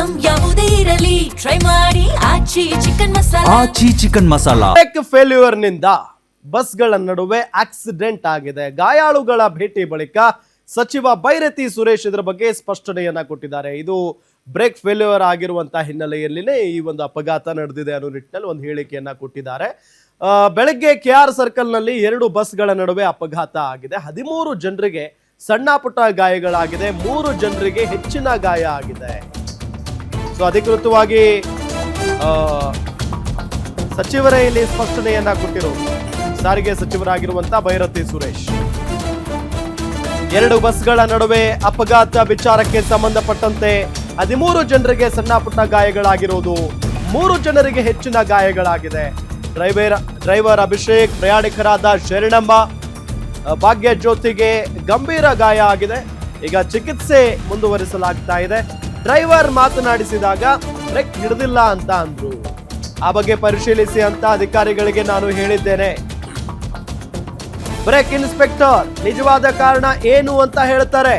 Item ಯಾವುದೇ ಇರಲಿ try ಮಾಡಿ ಆಚಿ ಚಿಕನ್ ಮಸಾಲಾ. ಆಚಿ ಚಿಕನ್ ಮಸಾಲಾ. ಬ್ರೇಕ್ ಫೇಲ್ಯೂರ್ ನಿಂದ ಬಸ್ಗಳ ನಡುವೆ ಆಕ್ಸಿಡೆಂಟ್ ಆಗಿದೆ. ಗಾಯಾಳುಗಳ ಭೇಟಿ ಬಳಿಕ ಸಚಿವ ಬೈರತಿ ಸುರೇಶ್ ಇದರ ಬಗ್ಗೆ ಸ್ಪಷ್ಟನೆಯನ್ನ ಕೊಟ್ಟಿದ್ದಾರೆ. ಇದು ಬ್ರೇಕ್ ಫೇಲ್ಯೂರ್ ಆಗಿರುವಂತಹ ಹಿನ್ನೆಲೆಯಲ್ಲಿನೇ ಈ ಒಂದು ಅಪಘಾತ ನಡೆದಿದೆ ಅನ್ನೋ ನಿಟ್ಟಿನಲ್ಲಿ ಒಂದು ಹೇಳಿಕೆಯನ್ನ ಕೊಟ್ಟಿದ್ದಾರೆ. ಬೆಳಗ್ಗೆ KR ಸರ್ಕಲ್ ನಲ್ಲಿ 2 ಬಸ್ಗಳ ನಡುವೆ ಅಪಘಾತ ಆಗಿದೆ. 13 ಜನರಿಗೆ ಸಣ್ಣ ಪುಟ್ಟ ಗಾಯಗಳಾಗಿದೆ, 3 ಜನರಿಗೆ ಹೆಚ್ಚಿನ ಗಾಯ ಆಗಿದೆ. ಸೊ ಅಧಿಕೃತವಾಗಿ ಸಚಿವರೇ ಇಲ್ಲಿ ಸ್ಪಷ್ಟನೆಯನ್ನ ಕೊಟ್ಟಿರೋದು ಸಾರಿಗೆ ಸಚಿವರಾಗಿರುವಂತಹ ಬೈರತಿ ಸುರೇಶ್. 2 ಬಸ್ಗಳ ನಡುವೆ ಅಪಘಾತ ವಿಚಾರಕ್ಕೆ ಸಂಬಂಧಪಟ್ಟಂತೆ 13 ಜನರಿಗೆ ಸಣ್ಣ ಪುಟ್ಟ ಗಾಯಗಳಾಗಿರುವುದು, 3 ಜನರಿಗೆ ಹೆಚ್ಚಿನ ಗಾಯಗಳಾಗಿದೆ. ಡ್ರೈವರ್ ಅಭಿಷೇಕ್, ಪ್ರಯಾಣಿಕರಾದ ಶರಣಮ್ಮ, ಭಾಗ್ಯ ಜ್ಯೋತಿಗೆ ಗಂಭೀರ ಗಾಯ ಆಗಿದೆ. ಈಗ ಚಿಕಿತ್ಸೆ ಮುಂದುವರಿಸಲಾಗ್ತಾ ಇದೆ. ಡ್ರೈವರ್ ಮಾತನಾಡಿಸಿದಾಗ ಬ್ರೇಕ್ ಹಿಡಿದಿಲ್ಲ ಅಂತ ಅಂದ್ರು. ಆ ಬಗ್ಗೆ ಪರಿಶೀಲಿಸಿ ಅಂತ ಅಧಿಕಾರಿಗಳಿಗೆ ನಾನು ಹೇಳಿದ್ದೇನೆ. ಬ್ರೇಕ್ ಇನ್ಸ್ಪೆಕ್ಟರ್ ನಿಜವಾದ ಕಾರಣ ಏನು ಅಂತ ಹೇಳ್ತಾರೆ.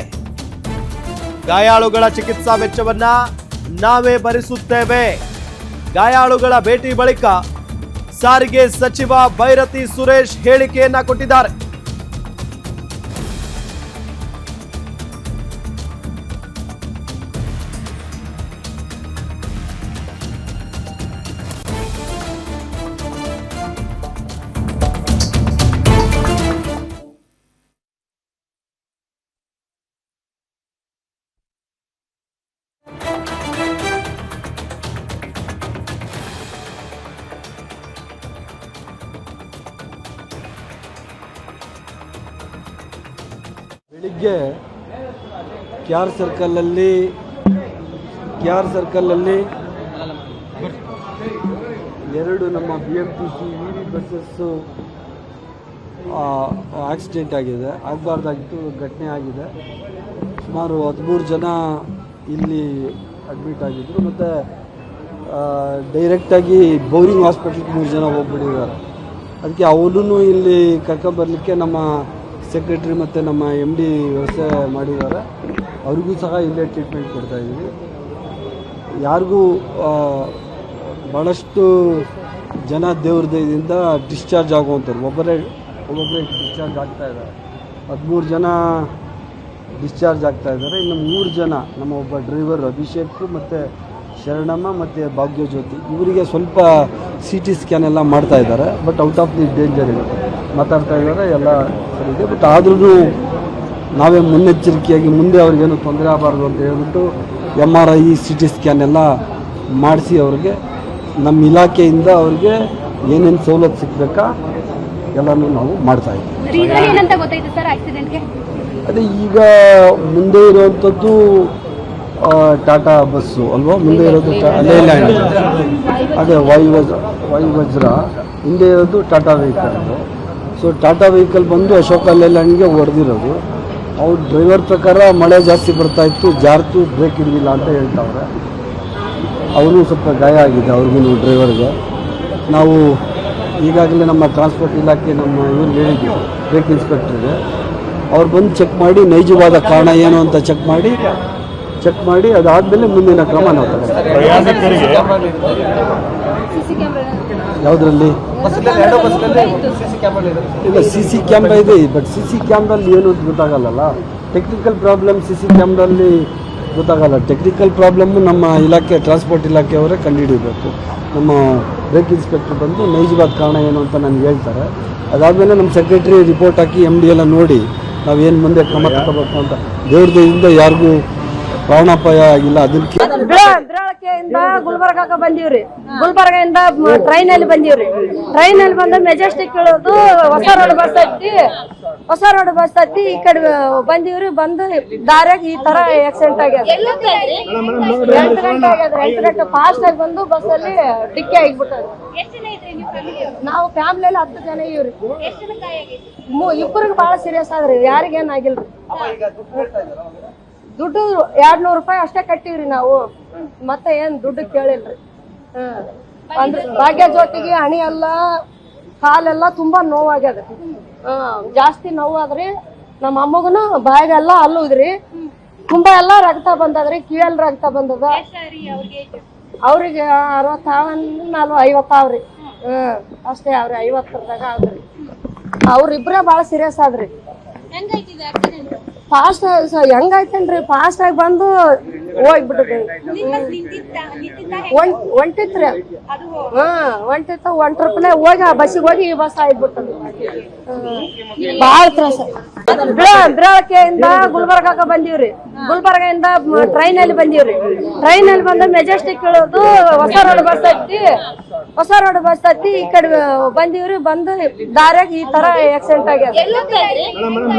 ಗಾಯಾಳುಗಳ ಚಿಕಿತ್ಸಾ ವೆಚ್ಚವನ್ನ ನಾವೇ ಭರಿಸುತ್ತೇವೆ. ಗಾಯಾಳುಗಳ ಭೇಟಿ ಬಳಿಕ ಸಾರಿಗೆ ಸಚಿವ ಬೈರತಿ ಸುರೇಶ್ ಹೇಳಿಕೆಯನ್ನ ಕೊಟ್ಟಿದ್ದಾರೆ. ಬೆಳಿಗ್ಗೆ KR ಸರ್ಕಲಲ್ಲಿ 2 ನಮ್ಮ BMTC EV ಬಸ್ಸಸ್ಸು ಆಕ್ಸಿಡೆಂಟ್ ಆಗಿದೆ. ಆಗಬಾರ್ದಾಗಿತ್ತು, ಘಟನೆ ಆಗಿದೆ. ಸುಮಾರು 13 ಜನ ಇಲ್ಲಿ ಅಡ್ಮಿಟ್ ಆಗಿದ್ದರು. ಮತ್ತು ಡೈರೆಕ್ಟಾಗಿ ಬೌರಿಂಗ್ ಹಾಸ್ಪಿಟ್ಲಿಗೆ 3 ಜನ ಹೋಗ್ಬಿಟ್ಟಿದ್ದಾರೆ. ಅದಕ್ಕೆ ಅವನು ಇಲ್ಲಿ ಕರ್ಕೊಂಬರ್ಲಿಕ್ಕೆ ನಮ್ಮ ಸೆಕ್ರೆಟ್ರಿ ಮತ್ತು ನಮ್ಮ MD ವ್ಯವಸ್ಥೆ ಮಾಡಿದ್ದಾರೆ. ಅವ್ರಿಗೂ ಸಹ ಇಲ್ಲೇ ಟ್ರೀಟ್ಮೆಂಟ್ ಕೊಡ್ತಾಯಿದ್ದೀವಿ. ಯಾರಿಗೂ ಭಾಳಷ್ಟು ಜನ ದೇವ್ರ ದಯದಿಂದ ಡಿಸ್ಚಾರ್ಜ್ ಆಗುವಂಥವ್ರು ಒಬ್ಬೊಬ್ಬರೇ ಡಿಸ್ಚಾರ್ಜ್ ಆಗ್ತಾಯಿದ್ದಾರೆ. 13 ಜನ ಡಿಸ್ಚಾರ್ಜ್ ಆಗ್ತಾಯಿದ್ದಾರೆ. ಇನ್ನು 3 ಜನ ನಮ್ಮ ಒಬ್ಬ ಡ್ರೈವರ್ ಅಭಿಷೇಕ್ ಮತ್ತು ಶರಣಮ್ಮ ಮತ್ತು ಭಾಗ್ಯ ಜ್ಯೋತಿ, ಇವರಿಗೆ ಸ್ವಲ್ಪ CT ಸ್ಕ್ಯಾನ್ ಎಲ್ಲ ಮಾಡ್ತಾಯಿದ್ದಾರೆ. But out of the danger ಇದೆ, ಮಾತಾಡ್ತಾ ಇದ್ದಾರೆ, ಎಲ್ಲ ಸರಿ ಇದೆ. ಬಟ್ ಆದ್ರೂ ನಾವೇ ಮುನ್ನೆಚ್ಚರಿಕೆಯಾಗಿ ಮುಂದೆ ಅವ್ರಿಗೇನು ತೊಂದರೆ ಆಗಬಾರ್ದು ಅಂತ ಹೇಳ್ಬಿಟ್ಟು MRI CT ಸ್ಕ್ಯಾನ್ ಎಲ್ಲ ಮಾಡಿಸಿ ಅವ್ರಿಗೆ ನಮ್ಮ ಇಲಾಖೆಯಿಂದ ಅವ್ರಿಗೆ ಏನೇನು ಸವಲತ್ತು ಸಿಗಬೇಕಾ ಎಲ್ಲನೂ ನಾವು ಮಾಡ್ತಾಯಿದ್ದೀವಿ. ಅದೇ ಈಗ ಮುಂದೆ ಇರುವಂಥದ್ದು ಟಾಟಾ ಬಸ್ಸು ಅಲ್ವಾ, ಮುಂದೆ ಇರೋದು ಲೇಲ್ಯಾಂಡ್, ಅದೇ ವಾಯುವಜ್ರ, ಹಿಂದೆ ಇರೋದು Tata vehicle. So Tata vehicle ಬಂದು ಅಶೋಕ ಲೇಲ್ಯಾಂಡ್ಗೆ ಹೊಡೆದಿರೋದು. ಅವ್ರು ಡ್ರೈವರ್ ಪ್ರಕಾರ ಮಳೆ ಜಾಸ್ತಿ ಬರ್ತಾಯಿತ್ತು, ಜಾರ್ತು, ಬ್ರೇಕ್ ಹಿಡಿದಿಲ್ಲ ಅಂತ ಹೇಳ್ತಾವ್ರೆ. ಅವನು ಸ್ವಲ್ಪ ಗಾಯ ಆಗಿದೆ ಅವ್ರಿಗೂ, ಡ್ರೈವರ್ಗೆ. ನಾವು ಈಗಾಗಲೇ ನಮ್ಮ ಟ್ರಾನ್ಸ್ಪೋರ್ಟ್ ಇಲಾಖೆ ನಮ್ಮ ಇವ್ರು ಹೇಳಿದ್ದೀವಿ, ಬ್ರೇಕ್ ಇನ್ಸ್ಪೆಕ್ಟರ್ಗೆ. ಅವ್ರು ಬಂದು ಚೆಕ್ ಮಾಡಿ ನೈಜವಾದ ಕಾರಣ ಏನು ಅಂತ ಚೆಕ್ ಮಾಡಿ ಅದಾದಮೇಲೆ ಮುಂದಿನ ಕ್ರಮ ನಾವು ತಗೊಳ್ತೀವಿ. ಯಾವುದರಲ್ಲಿ ಇಲ್ಲ CC ಕ್ಯಾಮ್ರಾ ಇದೆ, ಬಟ್ CC ಕ್ಯಾಮ್ರಲ್ಲಿ ಏನು ಅಂತ ಗೊತ್ತಾಗಲ್ಲ. ಟೆಕ್ನಿಕಲ್ ಪ್ರಾಬ್ಲಮ್ CC ಕ್ಯಾಮ್ರಲ್ಲಿ ಗೊತ್ತಾಗಲ್ಲ. ಟೆಕ್ನಿಕಲ್ ಪ್ರಾಬ್ಲಮ್ಮು ನಮ್ಮ ಇಲಾಖೆ ಟ್ರಾನ್ಸ್ಪೋರ್ಟ್ ಇಲಾಖೆಯವರೇ ಕಂಡುಹಿಡಿಯಬೇಕು. ನಮ್ಮ ಬ್ರೇಕ್ ಇನ್ಸ್ಪೆಕ್ಟರ್ ಬಂದು ನೈಜವಾದ ಕಾರಣ ಏನು ಅಂತ ನನಗೆ ಹೇಳ್ತಾರೆ. ಅದಾದಮೇಲೆ ನಮ್ಮ ಸೆಕ್ರೆಟ್ರಿ ರಿಪೋರ್ಟ್ ಹಾಕಿ MD ಎಲ್ಲ ನೋಡಿ ನಾವೇನು ಮುಂದೆ ಕ್ರಮ ತಗೋಬೇಕು ಅಂತ. ದೇವ್ರ ದಯದಿಂದ ಯಾರಿಗೂ ಪ್ರಾಣಾಪಾಯ ಆಗಿಲ್ಲ. ಅದಕ್ಕೆ ಬಿಳಕೆಯಿಂದ ಗುಲ್ಬರ್ಗಕ್ಕೆ ಬಂದೀವ್ರಿ. ಗುಲ್ಬರ್ಗದಿಂದ ಟ್ರೈನಲ್ಲಿ ಬಂದೀವ್ರಿ. ಟ್ರೈನಲ್ಲಿ ಬಂದು ಮೆಜೆಸ್ಟಿಕ್ ಇಳಿದು ಹೊಸ ರೋಡ್ ಬಸ್ ಹತ್ತಿ ಈ ಕಡೆ ಬಂದೀವ್ರಿ. ಬಂದು ದಾರ್ಯಾಗ ಈ ತರ ಆಕ್ಸಿಡೆಂಟ್ ಆಗ್ಯದ. 8 ಗಂಟೆ ಫಾಸ್ಟ್ ಆಗಿ ಬಂದು ಬಸ್ಸಲ್ಲಿ ಡಿಕ್ಕಿ ಆಗಿಬಿಟ್ಟದ. ನಾವು ಫ್ಯಾಮಿಲಿಯಲ್ಲಿ 10 ಜನ ಇವ್ರಿ. 2 ಬಹಳ ಸೀರಿಯಸ್ ಆದ್ರಿ, ಯಾರಿಗೇನಾಗಿಲ್ರಿ. ದುಡ್ಡು 200 ರೂಪಾಯಿ ಅಷ್ಟೇ ಕಟ್ಟಿವ್ರಿ ನಾವು, ಮತ್ತೆ ಏನ್ ದುಡ್ಡು ಕೇಳಿಲ್ರಿ. ಅಂದ್ರೆ ಭಾಗ್ಯ ಜ್ಯೋತಿಗೆ ಹಣಿ ಎಲ್ಲ ಕಾಲೆಲ್ಲ ತುಂಬಾ ನೋವಾಗ್ಯದ. ಜಾಸ್ತಿ ನೋವಾದ್ರಿ. ನಮ್ಮ ಅಮ್ಮಗನು ಬಾಯಿಗೆಲ್ಲ ಹಲ್ಲುದ್ರಿ. ತುಂಬಾ ಎಲ್ಲಾ ರಕ್ತ ಬಂದದ್ರಿ, ಕಿವಿಯಲ್ಲಿ ರಕ್ತ ಬಂದದ. ಅವ್ರಿಗೆ 50 ಅಷ್ಟೇ ಅವ್ರಿ 50 ಆದ್ರಿ. ಅವ್ರಿಬ್ರೇ ಬಾಳ ಸೀರಿಯಸ್ ಆದ್ರಿ. ಫಾಸ್ಟ್ ಹೆಂಗಾಯ್ತೇನ್ರಿ, ಫಾಸ್ಟ್ ಆಗಿ ಬಂದು ಹೋಗ್ಬಿಟ್ಟದ್ರಿ. ಒಂಟಿತ್ರಿ ಒಂಟ್ರಪ್ಲೆ ಹೋಗಿ ಆ ಬಸ್ಸಿಗೆ ಹೋಗಿ ಈ ಬಸ್ ಆಗ್ಬಿಟ್ಟದ. ಬಾಳ ತ್ರಾಸ. ಬಿಳಾಕೆಯಿಂದ ಗುಲ್ಬರ್ಗಾಕ ಬಂದೀವ್ರಿ. ಗುಲ್ಬರ್ಗದಿಂದ ಟ್ರೈನ್ ಅಲ್ಲಿ ಬಂದೀವ್ರಿ. ಟ್ರೈನ್ ಅಲ್ಲಿ ಬಂದ ಮೆಜೆಸ್ಟಿಕ್ ಇಳೋದು ಹೊಸ ರೋಡ್ ಬಸ್ ಹತ್ತಿ ಈ ಕಡೆ ಬಂದೀವ್ರಿ. ಬಂದು ದಾರ್ಯಾಗ ಈ ತರ ಆಕ್ಸಿಡೆಂಟ್ ಆಗ್ಯದ. 8 ಗಂಟೆ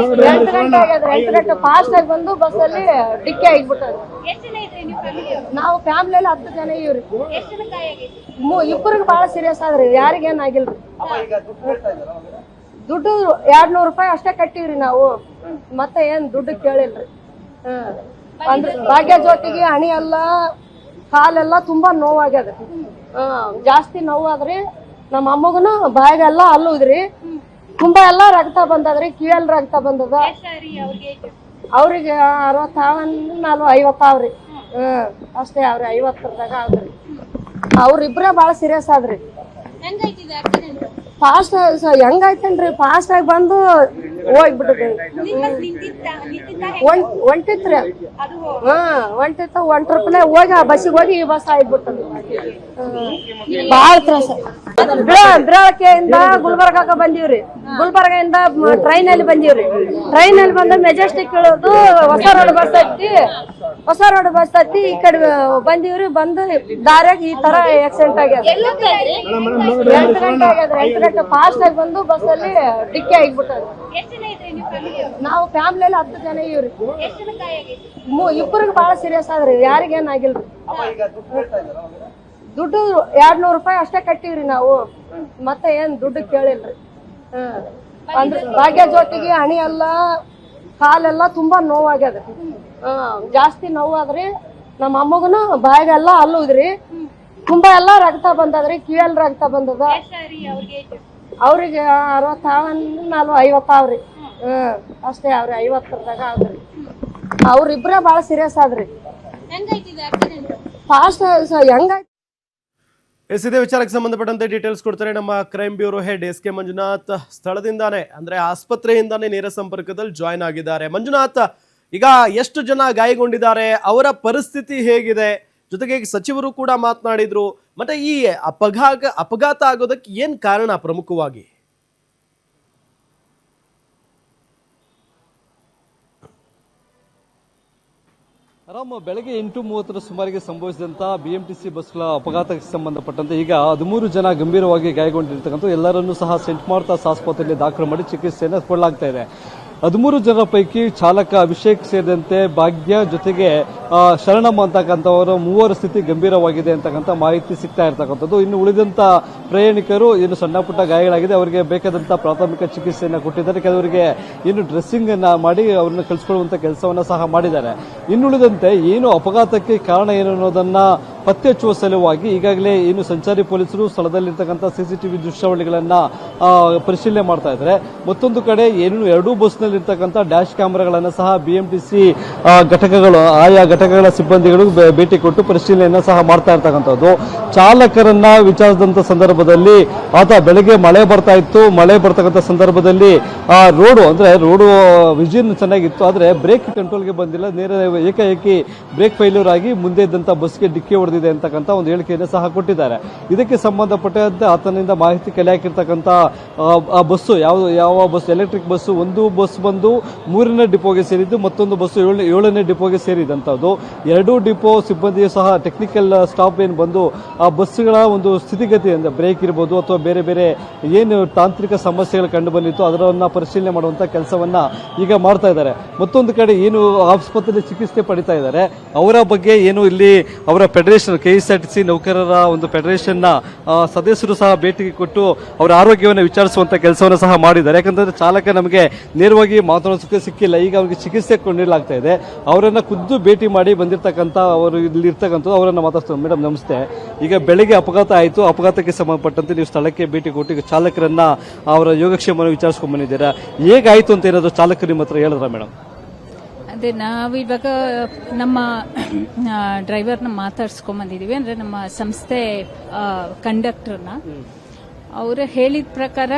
ಆಗ್ಯದ್ರಿ. 8 ಗಂಟೆ ಫಾಸ್ಟ್ ಆಗಿ ಬಂದು ಬಸ್ ಅಲ್ಲಿ ಡಿಕ್ಕಿ ಆಗಿಬಿಟ್ಟದ. ನಾವು ಫ್ಯಾಮಿಲಿಯಲ್ಲಿ 10 ಜನ ಇವ್ರಿ. ಇಬ್ಬರಿಗೆ ಬಾಳ ಸೀರಿಯಸ್ ಆದ್ರಿ, ಯಾರಿಗೇನ್ ಆಗಿಲ್ರಿ. ದುಡ್ಡು 200 ರೂಪಾಯಿ ಅಷ್ಟೇ ಕಟ್ಟಿವ್ರಿ ನಾವು, ಮತ್ತೆ ಏನ್ ದುಡ್ಡು ಕೇಳಿಲ್ರಿ. ಅಂದ್ರೆ ಭಾಗ್ಯ ಜ್ಯೋತಿಗೆ ಹಣಿ ಎಲ್ಲ ಕಾಲೆಲ್ಲ ತುಂಬಾ ನೋವಾಗ್ಯದ. ಜಾಸ್ತಿ ನೋವಾದ್ರಿ. ನಮ್ಮ ಅಮ್ಮಗನು ಬಾಯಿಗೆಲ್ಲ ಹಲ್ಲುದ್ರಿ. ತುಂಬಾ ಎಲ್ಲಾ ರಕ್ತ ಬಂದದ್ರಿ, ಕಿವಿಯಲ್ಲಿ ರಕ್ತ ಬಂದದ. ಅವ್ರಿಗೆ 50 ಆವ್ರಿ. ಅಷ್ಟೇ ಅವ್ರಿ 50 ಆದ್ರಿ. ಅವ್ರಿಬ್ರೇ ಬಾಳ ಸೀರಿಯಸ್ ಆದ್ರಿ. ಫಾಸ್ಟ್ ಹೆಂಗಾಯ್ತೇನ್ರಿ, ಫಾಸ್ಟ್ ಆಗಿ ಬಂದು ಹೋಗ್ಬಿಟ್ಟದ್ರಿ. ಒಂಟಿತ್ರಿ ಒಂಟ್ರಪ್ಲೆ ಹೋಗಿ ಆ ಬಸ್ಸಿಗೆ ಹೋಗಿ ಈ ಬಸ್ ಆಗ್ಬಿಟ್ಟದ. ಬಾಳ ತ್ರಾಸ. ಬಿಳಾಕೆಯಿಂದ ಗುಲ್ಬರ್ಗಾಕ ಬಂದೀವ್ರಿ. ಗುಲ್ಬರ್ಗದಿಂದ ಟ್ರೈನ್ ಅಲ್ಲಿ ಬಂದೀವ್ರಿ. ಟ್ರೈನ್ ಅಲ್ಲಿ ಬಂದ ಮೆಜೆಸ್ಟಿಕ್ ಇಳೋದು ಹೊಸ ರೋಡ್ ಬಸ್ ಹತ್ತಿ ಈ ಕಡೆ ಬಂದೀವ್ರಿ. ಬಂದು ದಾರ್ಯಾಗ ಈ ತರ ಆಕ್ಸಿಡೆಂಟ್ ಆಗ್ಯದ. 8 ಗಂಟೆ ಆಗ್ಯದ್ರಿ. 8 ಗಂಟೆ ಫಾಸ್ಟ್ ಆಗಿ ಬಂದು ಬಸ್ ಅಲ್ಲಿ ಡಿಕ್ಕಿ ಆಗಿಬಿಟ್ಟದ. ನಾವು ಫ್ಯಾಮಿಲಿಯಲ್ಲಿ 10 ಜನ ಇವ್ರಿ. ಇಬ್ಬರಿಗೆ ಬಾಳ ಸೀರಿಯಸ್ ಆದ್ರಿ, ಯಾರಿಗೇನ್ ಆಗಿಲ್ರಿ. ದುಡ್ಡು 200 ರೂಪಾಯಿ ಅಷ್ಟೇ ಕಟ್ಟಿವ್ರಿ ನಾವು, ಮತ್ತೆ ಏನ್ ದುಡ್ಡು ಕೇಳಿಲ್ರಿ. ಅಂದ್ರೆ ಭಾಗ್ಯ ಜ್ಯೋತಿಗೆ ಹಣಿ ಎಲ್ಲ ಕಾಲೆಲ್ಲ ತುಂಬಾ ನೋವಾಗ್ಯದ. ಜಾಸ್ತಿ ನೋವಾದ್ರಿ. ನಮ್ಮ ಅಮ್ಮಗನು ಬಾಯಿಗೆಲ್ಲ ಹಲ್ಲುದ್ರಿ. ತುಂಬಾ ಎಲ್ಲಾ ರಕ್ತ ಬಂದದ್ರಿ, ಕಿವಿಯಲ್ಲಿ ರಕ್ತ ಬಂದದ. ಅವ್ರಿಗೆ 50 ಆವ್ರಿ. ಅಷ್ಟೇ ಅವ್ರಿ 50 ಆದ್ರಿ. ಅವ್ರಿಬ್ರೇ ಬಾಳ ಸೀರಿಯಸ್ ಆದ್ರಿ. ಫಾಸ್ಟ್ ಹೆಂಗಾಯ್ತು. ಇದೇ ವಿಚಾರಕ್ಕೆ ಸಂಬಂಧಪಟ್ಟಂತೆ ಡೀಟೇಲ್ಸ್ ಕೊಡ್ತಾರೆ ನಮ್ಮ crime bureau head SK Manjunath. ಸ್ಥಳದಿಂದಾನೇ ಅಂದ್ರೆ ಆಸ್ಪತ್ರೆಯಿಂದಾನೇ ನೇರ ಸಂಪರ್ಕದಲ್ಲಿ ಜಾಯ್ನ್ ಆಗಿದ್ದಾರೆ. ಮಂಜುನಾಥ್, ಈಗ ಎಷ್ಟು ಜನ ಗಾಯಗೊಂಡಿದ್ದಾರೆ, ಅವರ ಪರಿಸ್ಥಿತಿ ಹೇಗಿದೆ, ಜೊತೆಗೆ ಸಚಿವರು ಕೂಡ ಮಾತನಾಡಿದ್ರು, ಮತ್ತೆ ಈ ಅಪಘಾತ ಆಗೋದಕ್ಕೆ ಏನ್ ಕಾರಣ ಪ್ರಮುಖವಾಗಿ? ಬೆಳಗ್ಗೆ 8:30 ಸುಮಾರಿಗೆ ಸಂಭವಿಸಿದಂತ BMTC ಬಸ್ಗಳ ಅಪಘಾತಕ್ಕೆ ಸಂಬಂಧಪಟ್ಟಂತೆ ಈಗ 13 ಜನ ಗಂಭೀರವಾಗಿ ಗಾಯಗೊಂಡಿರ್ತಕ್ಕಂಥ ಎಲ್ಲರನ್ನೂ ಸಹ ಸೇಂಟ್ ಮಾರ್ಥಾಸ್ ಆಸ್ಪತ್ರೆಯಲ್ಲಿ ದಾಖಲು ಮಾಡಿ ಚಿಕಿತ್ಸೆಯನ್ನು ಕೊಡಲಾಗ್ತಾ ಇದೆ. 13 ಜನರ ಪೈಕಿ ಚಾಲಕ ಅಭಿಷೇಕ್ ಸೇರಿದಂತೆ ಭಾಗ್ಯ ಜೊತೆಗೆ ಶರಣಮ್ಮ ಅಂತಕ್ಕಂಥವರ 3 ಸ್ಥಿತಿ ಗಂಭೀರವಾಗಿದೆ ಅಂತಕ್ಕಂಥ ಮಾಹಿತಿ ಸಿಗ್ತಾ ಇರ್ತಕ್ಕಂಥದ್ದು. ಇನ್ನು ಉಳಿದಂತ ಪ್ರಯಾಣಿಕರು ಏನು ಸಣ್ಣ ಪುಟ್ಟ ಗಾಯಗಳಾಗಿದೆ, ಅವರಿಗೆ ಬೇಕಾದಂತ ಪ್ರಾಥಮಿಕ ಚಿಕಿತ್ಸೆಯನ್ನು ಕೊಟ್ಟಿದ್ದಾರೆ. ಕೆಲವರಿಗೆ ಏನು ಡ್ರೆಸ್ಸಿಂಗ್ ಅನ್ನ ಮಾಡಿ ಅವರನ್ನು ಕಳಿಸಿಕೊಳ್ಳುವಂತ ಕೆಲಸವನ್ನ ಸಹ ಮಾಡಿದ್ದಾರೆ. ಇನ್ನುಳಿದಂತೆ ಏನು ಅಪಘಾತಕ್ಕೆ ಕಾರಣ ಏನು ಅನ್ನೋದನ್ನ ಪತ್ತೆ ಹಚ್ಚುವ ಸಲುವಾಗಿ ಈಗಾಗಲೇ ಏನು ಸಂಚಾರಿ ಪೊಲೀಸರು ಸ್ಥಳದಲ್ಲಿರ್ತಕ್ಕಂಥ CCTV ದೃಶ್ಯಾವಳಿಗಳನ್ನ ಪರಿಶೀಲನೆ ಮಾಡ್ತಾ ಇದ್ದಾರೆ. ಮತ್ತೊಂದು ಕಡೆ ಏನು 2 ಬಸ್ನಲ್ಲಿರ್ತಕ್ಕಂಥ ಡ್ಯಾಶ್ ಕ್ಯಾಮೆರಾಗಳನ್ನು ಸಹ BMTC ಘಟಕಗಳು ಆಯಾ ಘಟಕಗಳ ಸಿಬ್ಬಂದಿಗಳು ಭೇಟಿ ಕೊಟ್ಟು ಪರಿಶೀಲನೆಯನ್ನ ಸಹ ಮಾಡ್ತಾ ಇರ್ತಕ್ಕಂಥದ್ದು. ಚಾಲಕರನ್ನ ವಿಚಾರಿಸಿದಂತ ಸಂದರ್ಭದಲ್ಲಿ ಆತ ಬೆಳಗ್ಗೆ ಮಳೆ ಬರ್ತಾ ಇತ್ತು, ಮಳೆ ಬರ್ತಕ್ಕಂಥ ಸಂದರ್ಭದಲ್ಲಿ ರೋಡು ವಿಷನ್ ಚೆನ್ನಾಗಿತ್ತು, ಆದ್ರೆ ಬ್ರೇಕ್ ಕಂಟ್ರೋಲ್ಗೆ ಬಂದಿಲ್ಲ, ನೇರ ಏಕಾಏಕಿ ಬ್ರೇಕ್ ಫೇಲ್ಯೂರ್ ಆಗಿ ಮುಂದೆ ಇದ್ದಂತ ಬಸ್ಗೆ ಡಿಕ್ಕಿ ಹೊಡೆದಿದೆ ಅಂತಕ್ಕಂಥ ಒಂದು ಹೇಳಿಕೆಯನ್ನು ಸಹ ಕೊಟ್ಟಿದ್ದಾರೆ. ಇದಕ್ಕೆ ಸಂಬಂಧಪಟ್ಟಂತೆ ಆತನಿಂದ ಮಾಹಿತಿ ಕಲೆ ಹಾಕಿರ್ತಕ್ಕಂಥ ಬಸ್ಸು ಯಾವ ಬಸ್, ಎಲೆಕ್ಟ್ರಿಕ್ ಬಸ್ಸು, ಒಂದು ಬಸ್ ಬಂದು 3ನೇ ಡಿಪೋಗೆ ಸೇರಿದ್ದು, ಮತ್ತೊಂದು ಬಸ್ಸು 7ನೇ ಡಿಪೋಗೆ ಸೇರಿದಂತದ್ದು. 2 ಡಿಪೋ ಸಿಬ್ಬಂದಿಯು ಸಹ ಟೆಕ್ನಿಕಲ್ ಸ್ಟಾಫ್ ಏನು ಬಂದು ಆ ಬಸ್ಗಳ ಒಂದು ಸ್ಥಿತಿಗತಿ ಅಂದ್ರೆ ಬ್ರೇಕ್ ಇರಬಹುದು ಅಥವಾ ಬೇರೆ ಬೇರೆ ಏನು ತಾಂತ್ರಿಕ ಸಮಸ್ಯೆಗಳು ಕಂಡು ಬಂದಿತ್ತು ಅದರನ್ನ ಪರಿಶೀಲನೆ ಮಾಡುವಂತ ಕೆಲಸವನ್ನ ಈಗ ಮಾಡ್ತಾ ಇದ್ದಾರೆ. ಮತ್ತೊಂದು ಕಡೆ ಏನು ಆಸ್ಪತ್ರೆಯಲ್ಲಿ ಚಿಕಿತ್ಸೆ ಪಡಿತಾ ಇದ್ದಾರೆ ಅವರ ಬಗ್ಗೆ ಏನು ಇಲ್ಲಿ ಅವರ ಫೆಡರೇಷನ್ KSRTC ನೌಕರರ ಒಂದು ಫೆಡರೇಷನ್ ನ ಸದಸ್ಯರು ಸಹ ಭೇಟಿಗೆ ಕೊಟ್ಟು ಅವರ ಆರೋಗ್ಯವನ್ನು ವಿಚಾರಿಸುವಂತ ಕೆಲಸವನ್ನು ಸಹ ಮಾಡಿದ್ದಾರೆ. ಯಾಕಂದ್ರೆ ಚಾಲಕ ನಮಗೆ ನೇರವಾಗಿ ಮಾತನಾಡೋದಕ್ಕೆ ಸಿಕ್ಕಿಲ್ಲ, ಈಗ ಅವರಿಗೆ ಚಿಕಿತ್ಸೆ ನೀಡಲಾಗ್ತಾ ಇದೆ. ಅವರನ್ನ ಖುದ್ದು ಭೇಟಿ ಮಾಡಿ ಬಂದಿರತಕ್ಕಂಥ ಅವರು ಇಲ್ಲಿ ಇರ್ತಕ್ಕಂಥದ್ದು ಅವರನ್ನ ಮಾತಾಡ್ತಾರೆ. ಮೇಡಮ್ ನಮಸ್ತೆ. ಈಗ ಬೆಳಗ್ಗೆ ಅಪಘಾತ ಆಯಿತು, ಅಪಘಾತಕ್ಕೆ ಸಂಬಂಧಪಟ್ಟಂತೆ ನೀವು ಸ್ಥಳಕ್ಕೆ ಭೇಟಿ ಕೊಟ್ಟು ಈಗ ಚಾಲಕರನ್ನ ಅವರ ಯೋಗಕ್ಷೇಮವನ್ನು ವಿಚಾರಿಸ್ಕೊಂಡು ಬಂದಿದ್ದೀರಾ, ಹೇಗಾಯ್ತು ಅಂತ ಏನಾದ್ರು ಚಾಲಕರು ನಿಮ್ಮ ಹತ್ರ ಹೇಳಿದ್ರ ಮೇಡಮ್? ಅದೇ ನಾವಿವಾಗ ನಮ್ಮ ಡ್ರೈವರ್ನ ಮಾತಾಡ್ಸ್ಕೊಂಬಂದಿದ್ದೀವಿ, ಅಂದರೆ ನಮ್ಮ ಸಂಸ್ಥೆ ಕಂಡಕ್ಟರ್ನ. ಅವರು ಹೇಳಿದ ಪ್ರಕಾರ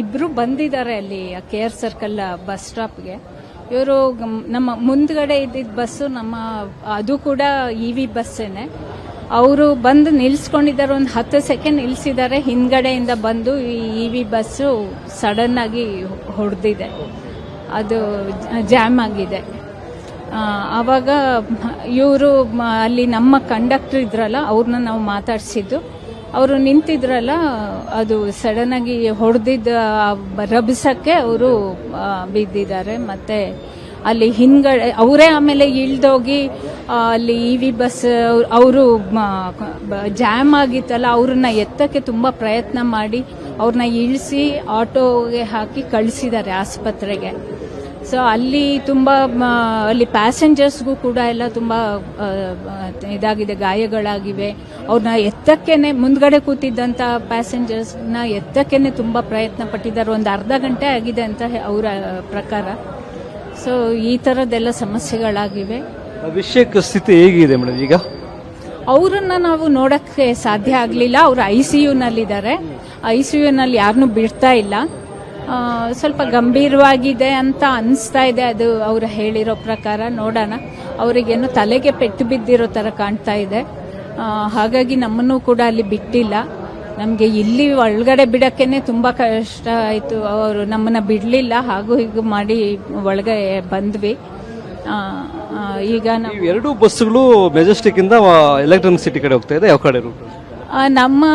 ಇಬ್ಬರು ಬಂದಿದ್ದಾರೆ ಅಲ್ಲಿ KR ಸರ್ಕಲ್ ಬಸ್ ಸ್ಟಾಪ್ಗೆ. ಇವರು ನಮ್ಮ ಮುಂದ್ಗಡೆ ಇದ್ದಿದ್ದ ಬಸ್ಸು ಅದು ಕೂಡ EV ಬಸ್ಸೇನೆ. ಅವರು ಬಂದು ನಿಲ್ಸ್ಕೊಂಡಿದ್ದಾರೆ, ಒಂದು 10 ಸೆಕೆಂಡ್ ನಿಲ್ಸಿದ್ದಾರೆ. ಹಿಂದ್ಗಡೆಯಿಂದ ಬಂದು ಈ EV ಬಸ್ಸು ಸಡನ್ ಆಗಿ ಹೊಡೆದಿದೆ, ಅದು ಜಾಮ್ ಆಗಿದೆ. ಆವಾಗ ಇವರು ಅಲ್ಲಿ ನಮ್ಮ ಕಂಡಕ್ಟರ್ ಇದ್ರಲ್ಲ, ಅವ್ರನ್ನ ನಾವು ಮಾತಾಡ್ಸಿದ್ದು. ಅವರು ನಿಂತಿದ್ರಲ್ಲ, ಅದು ಸಡನ್ ಆಗಿ ಹೊಡೆದಿದ್ದ ರಭಸಕ್ಕೆ ಅವರು ಬಿದ್ದಿದ್ದಾರೆ. ಮತ್ತೆ ಅಲ್ಲಿ ಹಿಂದ್ಗಡೆ ಅವರೇ ಆಮೇಲೆ ಇಳ್ದೋಗಿ ಅಲ್ಲಿ EV ಬಸ್ ಅವರು ಜಾಮ್ ಆಗಿತ್ತಲ್ಲ, ಅವ್ರನ್ನ ಎತ್ತಕ್ಕೆ ತುಂಬ ಪ್ರಯತ್ನ ಮಾಡಿ ಅವ್ರನ್ನ ಇಳಿಸಿ ಆಟೋಗೆ ಹಾಕಿ ಕಳಿಸಿದ್ದಾರೆ ಆಸ್ಪತ್ರೆಗೆ. ಸೊ ಅಲ್ಲಿ ತುಂಬ ಅಲ್ಲಿ ಪ್ಯಾಸೆಂಜರ್ಸ್ಗೂ ಕೂಡ ಎಲ್ಲ ತುಂಬ ಇದಾಗಿದೆ, ಗಾಯಗಳಾಗಿವೆ. ಅವ್ರನ್ನ ಎತ್ತಕ್ಕೇನೆ, ಮುಂದ್ಗಡೆ ಕೂತಿದ್ದಂಥ ಪ್ಯಾಸೆಂಜರ್ಸ್ನ ಎತ್ತಕ್ಕೇನೆ ತುಂಬ ಪ್ರಯತ್ನ ಪಟ್ಟಿದ್ದಾರೆ. ಒಂದು ಅರ್ಧ ಗಂಟೆ ಆಗಿದೆ ಅಂತ ಅವರ ಪ್ರಕಾರ. ಸೊ ಈ ಥರದ್ದೆಲ್ಲ ಸಮಸ್ಯೆಗಳಾಗಿವೆ. ಅಭಿಷೇಕ್ ಸ್ಥಿತಿ ಹೇಗಿದೆ ಮೇಡಮ್ ಈಗ? ಅವರನ್ನ ನಾವು ನೋಡಕ್ಕೆ ಸಾಧ್ಯ ಆಗಲಿಲ್ಲ. ಅವರು ICUನಲ್ಲಿದ್ದಾರೆ. ICUನಲ್ಲಿ ಯಾರನ್ನೂ ಬಿಡ್ತಾ ಇಲ್ಲ. ಸ್ವಲ್ಪ ಗಂಭೀರವಾಗಿದೆ ಅಂತ ಅನಿಸ್ತಾ ಇದೆ, ಅದು ಅವರು ಹೇಳಿರೋ ಪ್ರಕಾರ. ನೋಡೋಣ. ಅವರಿಗೇನು ತಲೆಗೆ ಪೆಟ್ಟು ಬಿದ್ದಿರೋ ಥರ ಕಾಣ್ತಾ ಇದೆ. ಹಾಗಾಗಿ ನಮ್ಮನ್ನು ಕೂಡ ಅಲ್ಲಿ ಬಿಟ್ಟಿಲ್ಲ. ನಮಗೆ ಇಲ್ಲಿ ಒಳಗಡೆ ಬಿಡೋಕ್ಕೇನೆ ತುಂಬ ಕಷ್ಟ ಆಯಿತು. ಅವರು ನಮ್ಮನ್ನು ಬಿಡಲಿಲ್ಲ. ಹಾಗೂ ಹೀಗೂ ಮಾಡಿ ಒಳಗೆ ಬಂದ್ವಿ. ಈಗ ನಾವು ಎರಡೂ ಬಸ್ಸುಗಳು ಮೆಜೆಸ್ಟಿಕ್ ಇಂದ ಎಲೆಕ್ಟ್ರಾನಿಕ್ ಸಿಟಿ ಕಡೆ ಹೋಗ್ತಾ ಇದೆ. ಯಾವ ಕಡೆ ರೂಟ್? ನಮ್ಮ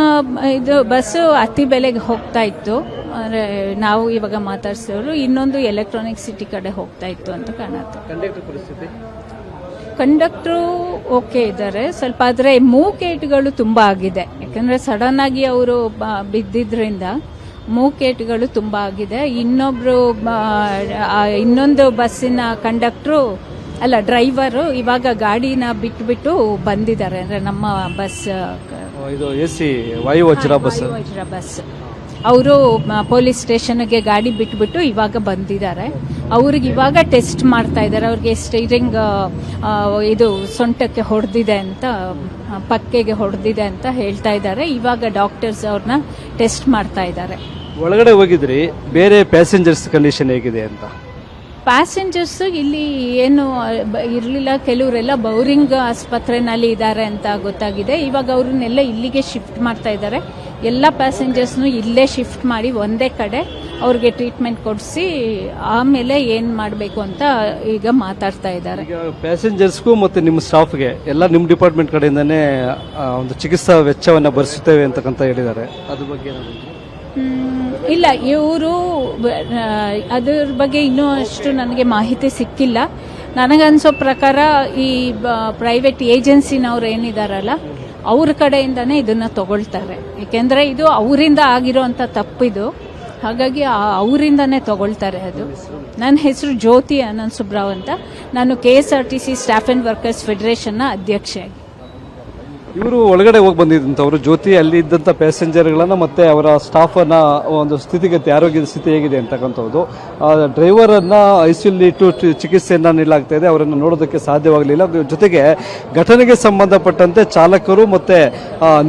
ಇದು ಬಸ್ಸು ಅತಿ ಬೆಲೆಗೆ ಹೋಗ್ತಾ ಇತ್ತು, ಅಂದರೆ ನಾವು ಇವಾಗ ಮಾತಾಡ್ಸಿದ್ರು. ಇನ್ನೊಂದು ಎಲೆಕ್ಟ್ರಾನಿಕ್ ಸಿಟಿ ಕಡೆ ಹೋಗ್ತಾ ಇತ್ತು ಅಂತ ಕಾಣುತ್ತೆ. ಕಂಡಕ್ಟರ್ ಪರಿಸ್ಥಿತಿ? ಕಂಡಕ್ಟ್ರು ಓಕೆ ಇದ್ದಾರೆ ಸ್ವಲ್ಪ, ಆದರೆ ಮೂಕೇಟ್ಗಳು ತುಂಬ ಆಗಿದೆ. ಯಾಕಂದರೆ ಸಡನ್ ಆಗಿ ಅವರು ಬಿದ್ದಿದ್ರಿಂದ ಮೂಕೇಟ್ಗಳು ತುಂಬ ಆಗಿದೆ. ಇನ್ನೊಂದು ಬಸ್ಸಿನ ಕಂಡಕ್ಟ್ರು ಅಲ್ಲ ಡ್ರೈವರು ಇವಾಗ ಗಾಡಿನ ಬಿಟ್ಟು ಬಂದಿದ್ದಾರೆ. ಅಂದರೆ ನಮ್ಮ ಬಸ್ ಇದು AC ವಾಯುವಜ್ರ ಬಸ್. ಅವರು ಪೊಲೀಸ್ ಸ್ಟೇಷನ್ಗೆ ಗಾಡಿ ಬಿಟ್ಬಿಟ್ಟು ಇವಾಗ ಬಂದಿದ್ದಾರೆ. ಅವ್ರಿಗೆ ಇವಾಗ ಟೆಸ್ಟ್ ಮಾಡ್ತಾ ಇದ್ದಾರೆ. ಅವ್ರಿಗೆ ಸ್ಟೀರಿಂಗ್ ಇದು ಸೊಂಟಕ್ಕೆ ಹೊಡೆದಿದೆ ಅಂತ, ಪಕ್ಕೆಗೆ ಹೊಡೆದಿದೆ ಅಂತ ಹೇಳ್ತಾ ಇದ್ದಾರೆ. ಇವಾಗ ಡಾಕ್ಟರ್ಸ್ ಅವ್ರನ್ನ ಟೆಸ್ಟ್ ಮಾಡ್ತಾ ಇದ್ದಾರೆ. ಒಳಗಡೆ ಹೋಗಿದ್ರಿ, ಬೇರೆ ಪ್ಯಾಸೆಂಜರ್ಸ್ ಕಂಡೀಷನ್ ಹೇಗಿದೆ ಅಂತ? ಪ್ಯಾಸೆಂಜರ್ಸ್ ಇಲ್ಲಿ ಏನು ಇರಲಿಲ್ಲ. ಕೆಲವರೆಲ್ಲ ಬೌರಿಂಗ್ ಆಸ್ಪತ್ರೆನಲ್ಲಿ ಇದ್ದಾರೆ ಅಂತ ಗೊತ್ತಾಗಿದೆ. ಇವಾಗ ಅವ್ರನ್ನೆಲ್ಲ ಇಲ್ಲಿಗೆ ಶಿಫ್ಟ್ ಮಾಡ್ತಾ ಇದ್ದಾರೆ. ಎಲ್ಲ ಪ್ಯಾಸೆಂಜರ್ಸ್ನು ಇಲ್ಲೇ ಶಿಫ್ಟ್ ಮಾಡಿ ಒಂದೇ ಕಡೆ ಅವ್ರಿಗೆ ಟ್ರೀಟ್ಮೆಂಟ್ ಕೊಡಿಸಿ ಆಮೇಲೆ ಏನು ಮಾಡಬೇಕು ಅಂತ ಈಗ ಮಾತಾಡ್ತಾ ಇದ್ದಾರೆ. ಈಗ ಪ್ಯಾಸೆಂಜರ್ಸ್ಗೂ ಮತ್ತು ನಿಮ್ಮ ಸ್ಟಾಫ್ಗೆ ಎಲ್ಲ ನಿಮ್ಮ ಡಿಪಾರ್ಟ್ಮೆಂಟ್ ಕಡೆಯಿಂದನೇ ಒಂದು ಚಿಕಿತ್ಸಾ ವೆಚ್ಚವನ್ನು ಭರಿಸುತ್ತೇವೆ ಅಂತಕ್ಕಂತ ಹೇಳಿದ್ದಾರೆ. ಅದ್ರ ಬಗ್ಗೆ ಇಲ್ಲ, ಇವರು ಅದ್ರ ಬಗ್ಗೆ ಇನ್ನೂ ಅಷ್ಟು ನನಗೆ ಮಾಹಿತಿ ಸಿಕ್ಕಿಲ್ಲ. ನನಗನ್ಸೋ ಪ್ರಕಾರ ಈ ಪ್ರೈವೇಟ್ ಏಜೆನ್ಸಿನವ್ರು ಏನಿದಾರಲ್ಲ, ಅವ್ರ ಕಡೆಯಿಂದನೇ ಇದನ್ನ ತಗೊಳ್ತಾರೆ. ಏಕೆಂದರೆ ಇದು ಅವರಿಂದ ಆಗಿರೋಂಥ ತಪ್ಪಿದು. ಹಾಗಾಗಿ ಅವರಿಂದನೇ ತಗೊಳ್ತಾರೆ. ಅದು ನನ್ನ ಹೆಸರು ಜ್ಯೋತಿ ಅನಂತ್ ಸುಬ್ರಾವ್ ಅಂತ. ನಾನು KSRTC ಸ್ಟಾಫ್ ಆ್ಯಂಡ್ ವರ್ಕರ್ಸ್ ಫೆಡರೇಷನ್ನ ಅಧ್ಯಕ್ಷೆಯಾಗಿ. ಇವರು ಒಳಗಡೆ ಹೋಗಿ ಬಂದಿದ್ದಂಥವ್ರು ಜ್ಯೋತಿ, ಅಲ್ಲಿ ಇದ್ದಂಥ ಪ್ಯಾಸೆಂಜರ್ಗಳನ್ನು ಮತ್ತೆ ಅವರ ಸ್ಟಾಫನ್ನ ಒಂದು ಸ್ಥಿತಿಗತಿ, ಆರೋಗ್ಯದ ಸ್ಥಿತಿ ಹೇಗಿದೆ ಅಂತಕ್ಕಂಥದ್ದು. ಡ್ರೈವರನ್ನು ICUಲಿ ಇಟ್ಟು ಚಿಕಿತ್ಸೆಯನ್ನು ನೀಡಲಾಗ್ತಾ ಇದೆ. ಅವರನ್ನು ನೋಡೋದಕ್ಕೆ ಸಾಧ್ಯವಾಗಲಿಲ್ಲ. ಜೊತೆಗೆ ಘಟನೆಗೆ ಸಂಬಂಧಪಟ್ಟಂತೆ ಚಾಲಕರು ಮತ್ತೆ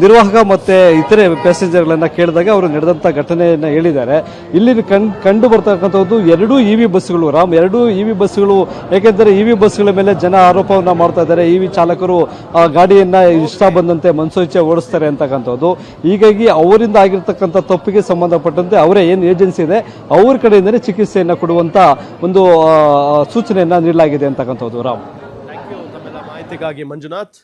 ನಿರ್ವಾಹಕ ಮತ್ತೆ ಇತರೆ ಪ್ಯಾಸೆಂಜರ್ಗಳನ್ನು ಕೇಳಿದಾಗ ಅವರು ನಡೆದಂಥ ಘಟನೆಯನ್ನು ಹೇಳಿದ್ದಾರೆ. ಇಲ್ಲಿ ಕಂಡು ಬರ್ತಕ್ಕಂಥದ್ದು ಎರಡೂ EV ಬಸ್ಸುಗಳು, ಎರಡೂ EV ಬಸ್ಸುಗಳು. ಏಕೆಂದರೆ EV ಬಸ್ಗಳ ಮೇಲೆ ಜನ ಆರೋಪವನ್ನು ಮಾಡ್ತಾ ಇದ್ದಾರೆ. EV ಚಾಲಕರು ಗಾಡಿಯನ್ನು ಇಷ್ಟ ಬಂದಂತೆ ಮನಸೋಚ್ಚೆ ಓಡಿಸ್ತಾರೆ ಅಂತಕ್ಕಂಥದ್ದು. ಹೀಗಾಗಿ ಅವರಿಂದ ಆಗಿರ್ತಕ್ಕಂಥ ತಪ್ಪಿಗೆ ಸಂಬಂಧಪಟ್ಟಂತೆ ಅವರೇ ಏನು ಏಜೆನ್ಸಿ ಇದೆ ಅವ್ರ ಕಡೆಯಿಂದಲೇ ಚಿಕಿತ್ಸೆಯನ್ನು ಕೊಡುವಂತ ಒಂದು ಸೂಚನೆಯನ್ನ ನೀಡಲಾಗಿದೆ ಅಂತಕ್ಕಂಥದ್ದು. ರಾಮ್, ಮಾಹಿತಿಗಾಗಿ ಮಂಜುನಾಥ್.